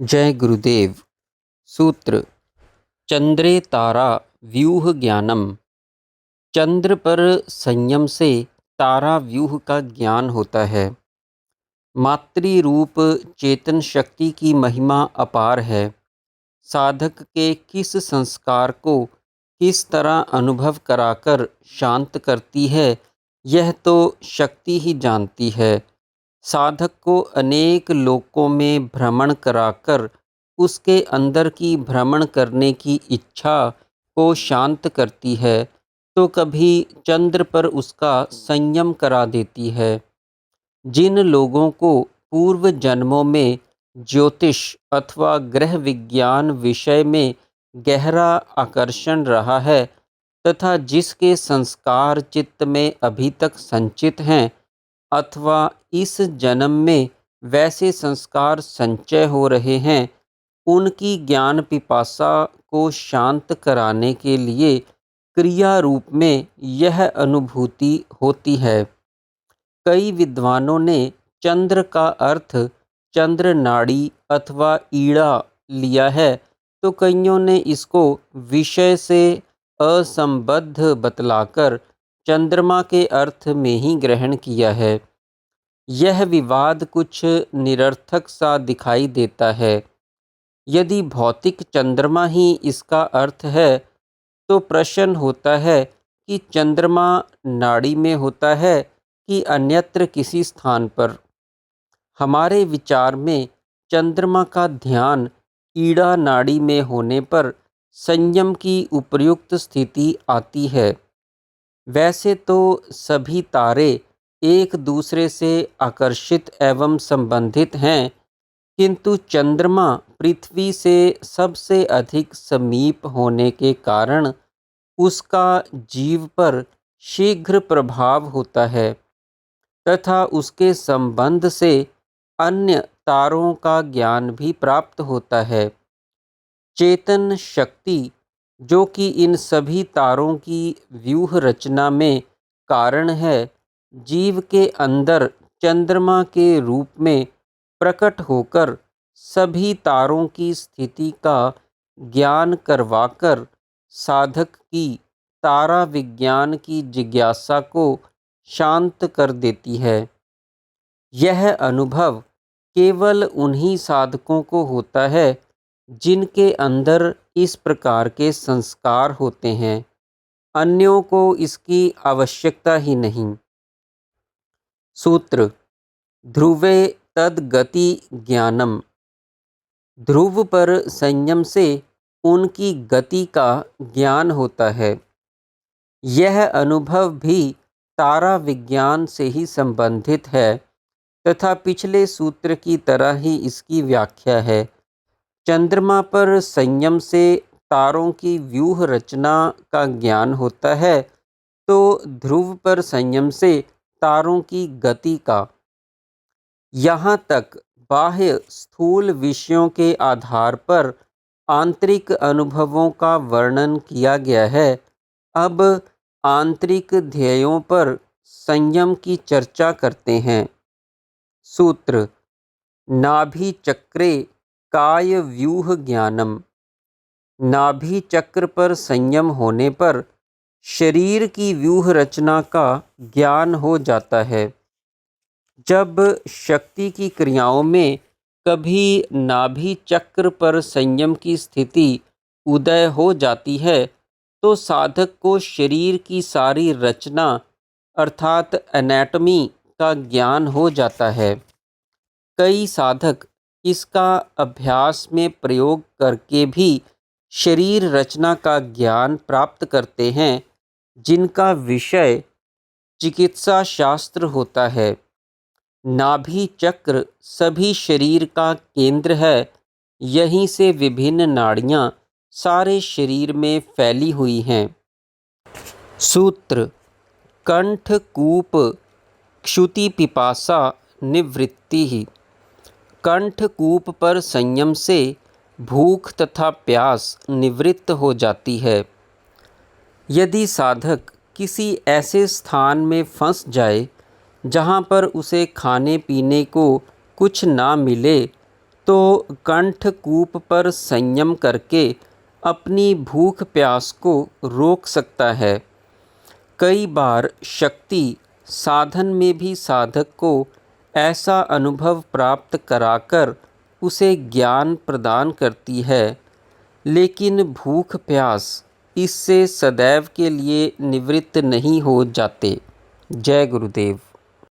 जय गुरुदेव। सूत्र: चंद्रे तारा व्यूह ज्ञानम। चंद्र पर संयम से तारा व्यूह का ज्ञान होता है। मातृ रूप चेतन शक्ति की महिमा अपार है। साधक के किस संस्कार को किस तरह अनुभव कराकर शांत करती है, यह तो शक्ति ही जानती है। साधक को अनेक लोकों में भ्रमण कराकर उसके अंदर की भ्रमण करने की इच्छा को शांत करती है, तो कभी चंद्र पर उसका संयम करा देती है। जिन लोगों को पूर्व जन्मों में ज्योतिष अथवा ग्रह विज्ञान विषय में गहरा आकर्षण रहा है तथा जिसके संस्कार चित्त में अभी तक संचित हैं, अथवा इस जन्म में वैसे संस्कार संचय हो रहे हैं, उनकी ज्ञान पिपासा को शांत कराने के लिए क्रिया रूप में यह अनुभूति होती है। कई विद्वानों ने चंद्र का अर्थ चंद्र नाड़ी अथवा ईड़ा लिया है, तो कईयों ने इसको विषय से असंबद्ध बतलाकर चंद्रमा के अर्थ में ही ग्रहण किया है। यह विवाद कुछ निरर्थक सा दिखाई देता है। यदि भौतिक चंद्रमा ही इसका अर्थ है, तो प्रश्न होता है कि चंद्रमा नाड़ी में होता है कि अन्यत्र किसी स्थान पर। हमारे विचार में चंद्रमा का ध्यान ईड़ा नाड़ी में होने पर संयम की उपर्युक्त स्थिति आती है। वैसे तो सभी तारे एक दूसरे से आकर्षित एवं संबंधित हैं, किंतु चंद्रमा पृथ्वी से सबसे अधिक समीप होने के कारण उसका जीव पर शीघ्र प्रभाव होता है तथा उसके संबंध से अन्य तारों का ज्ञान भी प्राप्त होता है। चेतन शक्ति जो कि इन सभी तारों की व्यूह रचना में कारण है, जीव के अंदर चंद्रमा के रूप में प्रकट होकर सभी तारों की स्थिति का ज्ञान करवाकर साधक की तारा विज्ञान की जिज्ञासा को शांत कर देती है। यह अनुभव केवल उन्हीं साधकों को होता है जिनके अंदर इस प्रकार के संस्कार होते हैं। अन्यों को इसकी आवश्यकता ही नहीं। सूत्र: ध्रुवे तद गति ज्ञानम। ध्रुव पर संयम से उनकी गति का ज्ञान होता है। यह अनुभव भी तारा विज्ञान से ही संबंधित है तथा पिछले सूत्र की तरह ही इसकी व्याख्या है। चंद्रमा पर संयम से तारों की व्यूह रचना का ज्ञान होता है, तो ध्रुव पर संयम से तारों की गति का। यहाँ तक बाह्य स्थूल विषयों के आधार पर आंतरिक अनुभवों का वर्णन किया गया है। अब आंतरिक ध्येयों पर संयम की चर्चा करते हैं। सूत्र: नाभि चक्रे काय व्यूह ज्ञानम। नाभि चक्र पर संयम होने पर शरीर की व्यूह रचना का ज्ञान हो जाता है। जब शक्ति की क्रियाओं में कभी नाभि चक्र पर संयम की स्थिति उदय हो जाती है, तो साधक को शरीर की सारी रचना अर्थात एनाटॉमी का ज्ञान हो जाता है। कई साधक इसका अभ्यास में प्रयोग करके भी शरीर रचना का ज्ञान प्राप्त करते हैं, जिनका विषय चिकित्सा शास्त्र होता है। नाभि चक्र सभी शरीर का केंद्र है। यहीं से विभिन्न नाड़ियाँ सारे शरीर में फैली हुई हैं। सूत्र: कंठकूप क्षुति पिपासा निवृत्ति ही। कंठकूप पर संयम से भूख तथा प्यास निवृत्त हो जाती है। यदि साधक किसी ऐसे स्थान में फंस जाए जहाँ पर उसे खाने पीने को कुछ ना मिले, तो कंठकूप पर संयम करके अपनी भूख प्यास को रोक सकता है। कई बार शक्ति साधन में भी साधक को ऐसा अनुभव प्राप्त कराकर उसे ज्ञान प्रदान करती है, लेकिन भूख प्यास इससे सदैव के लिए निवृत्त नहीं हो जाते। जय गुरुदेव।